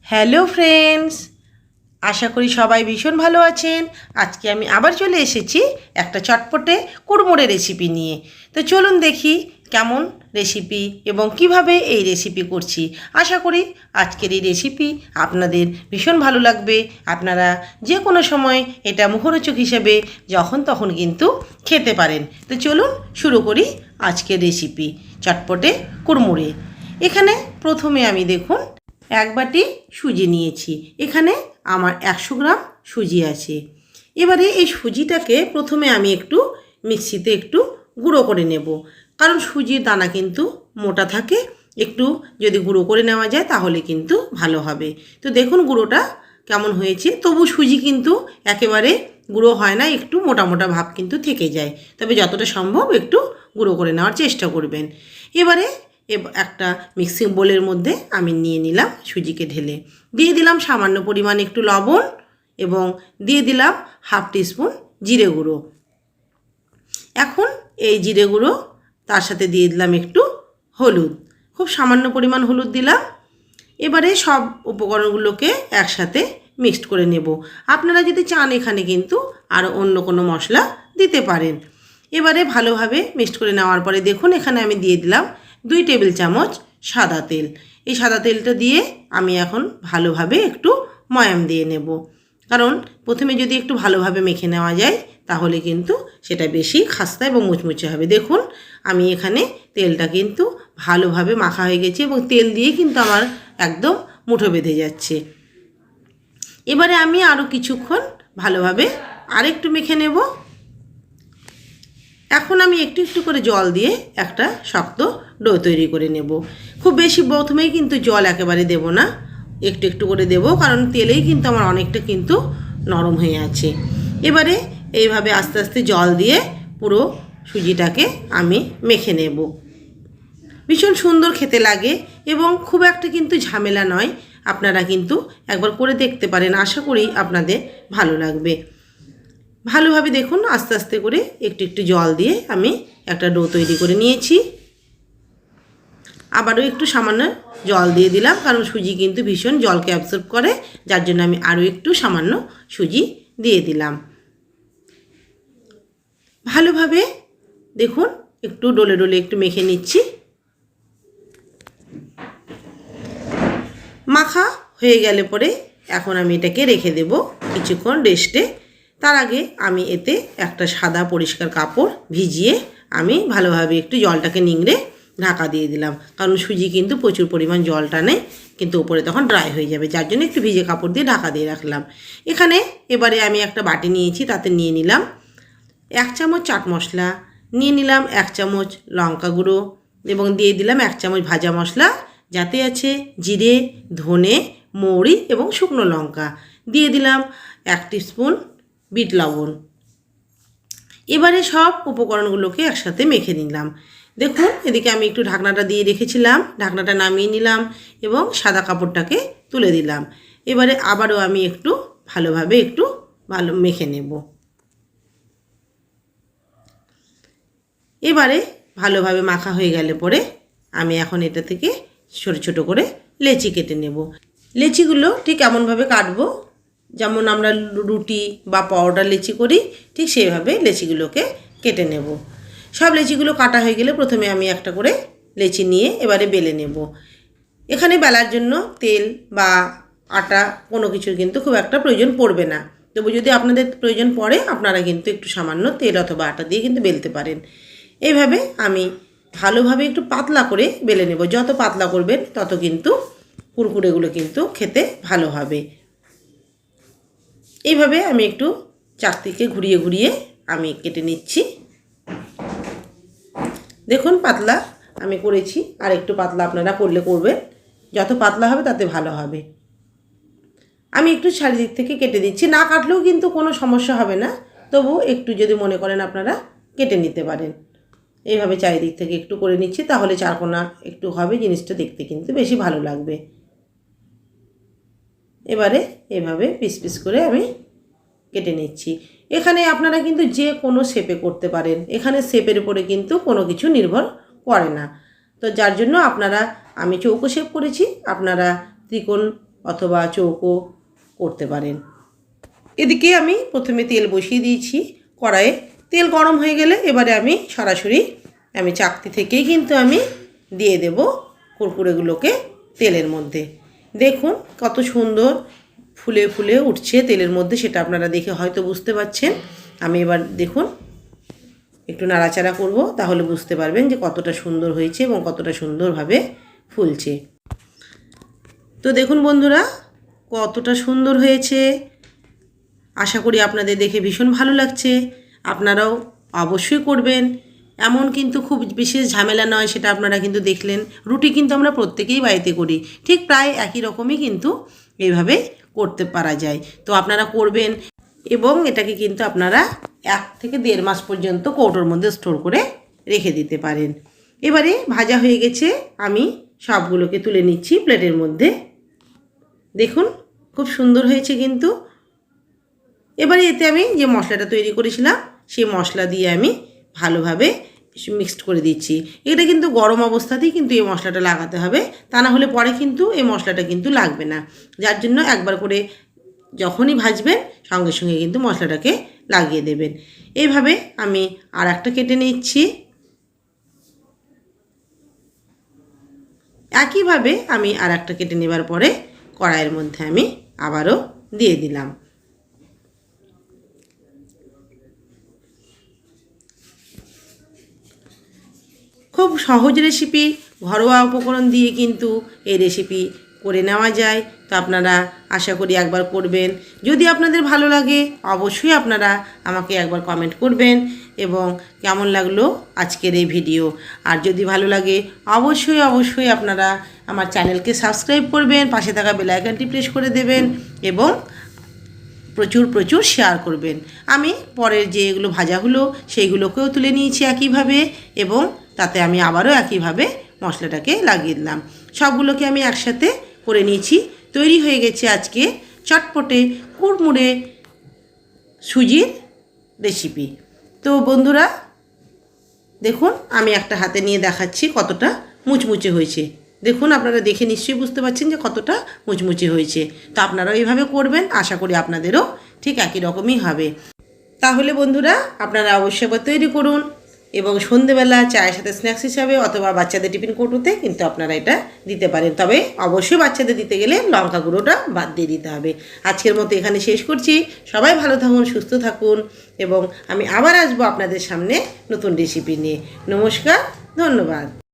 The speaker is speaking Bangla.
হ্যালো ফ্রেন্ডস, আশা করি সবাই ভীষণ ভালো আছেন। আজকে আমি আবার চলে এসেছি একটা চটপটে কুড়মুড়ে রেসিপি নিয়ে। তো চলুন দেখি কেমন রেসিপি এবং কিভাবে এই রেসিপি করছি। আশা করি আজকের এই রেসিপি আপনাদের ভীষণ ভালো লাগবে। আপনারা যে কোনো সময় এটা মুখরোচক হিসেবে যখন তখন কিন্তু খেতে পারেন। তো চলুন শুরু করি আজকের রেসিপি চটপটে কুড়মুড়ে। এখানে প্রথমে আমি দেখুন এক বাটি সুজি নিয়েছি। এখানে আমার 100 গ্রাম সুজি আছে। এবারে এই সুজিটাকে প্রথমে আমি একটু মিক্সিতে একটু গুঁড়ো করে নেব, কারণ সুজির দানা কিন্তু মোটা থাকে। একটু যদি গুঁড়ো করে নেওয়া যায় তাহলে কিন্তু ভালো হবে। তো দেখুন গুঁড়োটা কেমন হয়েছে। তবু সুজি কিন্তু একেবারে গুঁড়ো হয় না, একটু মোটা মোটা ভাব কিন্তু থেকে যায়। তবে যতটা সম্ভব একটু গুঁড়ো করে নেওয়ার চেষ্টা করবেন। এবারে একটা মিক্সিং বোলের মধ্যে আমি নিয়ে নিলাম সুজিকে ঢেলে, দিয়ে দিলাম সামান্য পরিমাণ একটু লবণ এবং দিয়ে দিলাম হাফ টিস্পুন জিরে গুঁড়ো। এখন এই জিরে গুঁড়ো তার সাথে দিয়ে দিলাম একটু হলুদ, খুব সামান্য পরিমাণ হলুদ দিলাম। এবারে সব উপকরণগুলোকে একসাথে মিক্সড করে নেব। আপনারা যদি চান এখানে কিন্তু আরও অন্য কোনো মশলা দিতে পারেন। এবারে ভালোভাবে মিক্সড করে নেওয়ার পরে দেখুন এখানে আমি দিয়ে দিলাম 2 টেবিল চামচ সাদা তেল। এই সাদা তেলটা দিয়ে আমি এখন ভালোভাবে একটু ময়াম দিয়ে নেব, কারণ প্রথমে যদি একটু ভালোভাবে মেখে নেওয়া যায় তাহলে কিন্তু সেটা বেশি খাস্তা এবং মুচমুচে হবে। দেখুন আমি এখানে তেলটা কিন্তু ভালোভাবে মাখা হয়ে গেছে এবং তেল দিয়ে কিন্তু আমার একদম মুঠো বেঁধে যাচ্ছে। এবারে আমি আরও কিছুক্ষণ ভালোভাবে আরেকটু মেখে নেব। এখন আমি একটু একটু করে জল দিয়ে একটা শক্ত ডো তৈরি করে নেব। খুব বেশি প্রথমেই কিন্তু জল একেবারে দেব না, একটু একটু করে দেব, কারণ তেলেই কিন্তু আমার অনেকটা কিন্তু নরম হয়ে আছে। এবারে এইভাবে আস্তে আস্তে জল দিয়ে পুরো সুজিটাকে আমি মেখে নেব। ভীষণ সুন্দর খেতে লাগে এবং খুব একটা কিন্তু ঝামেলা নয়। আপনারা কিন্তু একবার করে দেখতে পারেন, আশা করি আপনাদের ভালো লাগবে। ভালোভাবে দেখুন আস্তে আস্তে করে একটু একটু জল দিয়ে আমি একটা ডো তৈরি করে নিয়েছি। আবারও একটু সামান্য জল দিয়ে দিলাম, কারণ সুজি কিন্তু ভীষণ জলকে অ্যাবসর্ব করে, যার জন্য আমি আরও একটু সামান্য সুজি দিয়ে দিলাম। ভালোভাবে দেখুন একটু ডলে ডলে একটু মেখে নিচ্ছি। মাখা হয়ে গেলে পরে এখন আমি এটাকে রেখে দেব কিছুক্ষণ রেস্টে। তার আগে আমি এতে একটা সাদা পরিষ্কার কাপড় ভিজিয়ে আমি ভালোভাবে একটু জলটাকে নিংড়ে ঢাকা দিয়ে দিলাম, কারণ সুজি কিন্তু প্রচুর পরিমাণ জল টানে, কিন্তু উপরে তখন ড্রাই হয়ে যাবে, যার জন্য একটু ভিজে কাপড় দিয়ে ঢাকা দিয়ে রাখলাম। এখানে এবারে আমি একটা বাটি নিয়েছি, তাতে নিয়ে নিলাম 1 চামচ চাট মশলা, নিয়ে নিলাম 1 চামচ লঙ্কা গুঁড়ো এবং দিয়ে দিলাম 1 চামচ ভাজা মশলা, যাতে আছে জিরে, ধনে, মৌরি এবং শুকনো লঙ্কা, দিয়ে দিলাম 1 টিস্পুন বিট লবণ। এবারে সব উপকরণগুলোকে একসাথে মেখে নিলাম। দেখুন এদিকে আমি একটু ঢাকনাটা দিয়ে রেখেছিলাম, ঢাকনাটা নামিয়ে নিলাম এবং সাদা কাপড়টাকে তুলে দিলাম। এবারে আবারও আমি একটু ভালোভাবে একটু মেখে নেব। এবারে ভালোভাবে মাখা হয়ে গেলে পরে আমি এখন এটা থেকে ছোট ছোট করে লেচি কেটে নেব। লেচিগুলো ঠিক এমনভাবে কাটবো যেমন আমরা রুটি বা পরোটা লেচি করি, ঠিক সেইভাবে লেচিগুলোকে কেটে নেব। সব লেচিগুলো কাটা হয়ে গেলে প্রথমে আমি একটা করে লেচি নিয়ে এবারে বেলে নেব। এখানে বেলার জন্য তেল বা আটা কোনো কিছুর কিন্তু খুব একটা প্রয়োজন পড়বে না। তবু যদি আপনাদের প্রয়োজন পড়ে আপনারা কিন্তু একটু সামান্য তেল অথবা আটা দিয়ে কিন্তু বেলতে পারেন। এইভাবে আমি ভালোভাবে একটু পাতলা করে বেলে নেব। যত পাতলা করবেন তত কিন্তু কুরকুরেগুলো কিন্তু খেতে ভালো হবে। এইভাবে আমি একটু চাকতিকে ঘুরিয়ে ঘুরিয়ে আমি কেটে নিচ্ছি। দেখুন পাতলা আমি করেছি, আর একটু পাতলা আপনারা করলে করবেন, যত পাতলা হবে তাতে ভালো হবে। আমি একটু চারিদিক থেকে কেটে দিচ্ছি, না কাটলেও কিন্তু কোনো সমস্যা হবে না, তবু একটু যদি মনে করেন আপনারা কেটে নিতে পারেন। এইভাবে চারিদিক থেকে একটু করে নিচ্ছি, তাহলে চারকোনা একটু হবে, জিনিসটা দেখতে কিন্তু বেশি ভালো লাগবে। এবারে এভাবে পিস পিস করে আমি কেটে নিচ্ছি। এখানে আপনারা কিন্তু যে কোনো শেপে করতে পারেন, এখানে শেপের উপরে কিন্তু কোনো কিছু নির্ভর করে না। তো যার জন্য আপনারা, আমি চৌকো শেপ করেছি, আপনারা ত্রিকোণ অথবা চৌকো করতে পারেন। এদিকে আমি প্রথমে তেল বসিয়ে দিয়েছি কড়াইয়ে। তেল গরম হয়ে গেলে এবারে আমি সরাসরি চাকতি থেকেই কিন্তু আমি দিয়ে দেব কুরকুরেগুলোকে তেলের মধ্যে। দেখুন কত সুন্দর ফুলে ফুলে উঠছে তেলের মধ্যে, সেটা আপনারা দেখে হয়তো বুঝতে পারছেন। আমি এবার দেখুন একটু নাড়াচাড়া করব, তাহলে বুঝতে পারবেন যে কতটা সুন্দর হয়েছে এবং কতটা সুন্দরভাবে ফুলছে। তো দেখুন বন্ধুরা কতটা সুন্দর হয়েছে। আশা করি আপনাদের দেখে ভীষণ ভালো লাগছে। আপনারাও অবশ্যই করবেন। এমন কিন্তু খুব বিশেষ ঝামেলা নয়, সেটা আপনারা কিন্তু দেখলেন। রুটি কিন্তু আমরা প্রত্যেকেই বাড়িতে করি, ঠিক প্রায় একই রকমই কিন্তু এইভাবে করতে পারা যায়। তো আপনারা করবেন এবং এটাকে কিন্তু আপনারা 1 থেকে 1.5 মাস পর্যন্ত কৌটোর মধ্যে স্টোর করে রেখে দিতে পারেন। এবারে ভাজা হয়ে গেছে, আমি সবগুলোকে তুলে নিচ্ছি প্লেটের মধ্যে। দেখুন খুব সুন্দর হয়েছে কিন্তু। এবারে এতে আমি যে মশলাটা তৈরি করেছিলাম সেই মশলা দিয়ে আমি ভালোভাবে মিক্সড করে দিচ্ছি। এটা কিন্তু গরম অবস্থাতেই কিন্তু এই মশলাটা লাগাতে হবে, তা না হলে পরে কিন্তু এই মশলাটা কিন্তু লাগবে না। যার জন্য একবার করে যখনই ভাজবেন সঙ্গে সঙ্গে কিন্তু মশলাটাকে লাগিয়ে দেবেন। এইভাবে আমি আর একটা কেটে নিচ্ছি। একইভাবে আমি আর একটা কেটে নেবার পরে কড়াইয়ের মধ্যে আমি আবারও দিয়ে দিলাম। খুব সহজ রেসিপি, ঘরোয়া উপকরণ দিয়ে কিন্তু এই রেসিপি করে নেওয়া যায়। তো আপনারা আশা করি একবার করবেন। যদি আপনাদের ভালো লাগে অবশ্যই আপনারা আমাকে একবার কমেন্ট করবেন এবং কেমন লাগলো আজকের এই ভিডিও। আর যদি ভালো লাগে অবশ্যই আপনারা আমার চ্যানেলকে সাবস্ক্রাইব করবেন, পাশে থাকা বেল আইকনটি প্রেস করে দেবেন এবং প্রচুর শেয়ার করবেন। আমি পরের যেগুলো ভাজা হলো সেইগুলোকেও তুলে নিয়েছি একইভাবে এবং তাতে আমি আবারও একইভাবে মশলাটাকে লাগিয়ে দিলাম। সবগুলোকে আমি একসাথে করে নিয়েছি। তৈরি হয়ে গেছে আজকে চটপটে কুড়মুড়ে সুজির রেসিপি। তো বন্ধুরা দেখুন আমি একটা হাতে নিয়ে দেখাচ্ছি কতটা মুচমুচে হয়েছে। দেখুন আপনারা দেখে নিশ্চয়ই বুঝতে পারছেন যে কতটা মুচমুচে হয়েছে। তো আপনারাও এইভাবে করবেন, আশা করি আপনাদেরও ঠিক একই রকমই হবে। তাহলে বন্ধুরা আপনারা অবশ্যই তৈরি করুন এবং সন্ধেবেলা চায়ের সাথে স্ন্যাক্স হিসাবে অথবা বাচ্চাদের টিফিন কৌটোতে কিন্তু আপনারা এটা দিতে পারেন। তবে অবশ্যই বাচ্চাদের দিতে গেলে লঙ্কা গুঁড়োটা বাদ দিয়ে দিতে হবে। আজকের মতো এখানে শেষ করছি। সবাই ভালো থাকুন, সুস্থ থাকুন এবং আমি আবার আসবো আপনাদের সামনে নতুন রেসিপি নিয়ে। নমস্কার, ধন্যবাদ।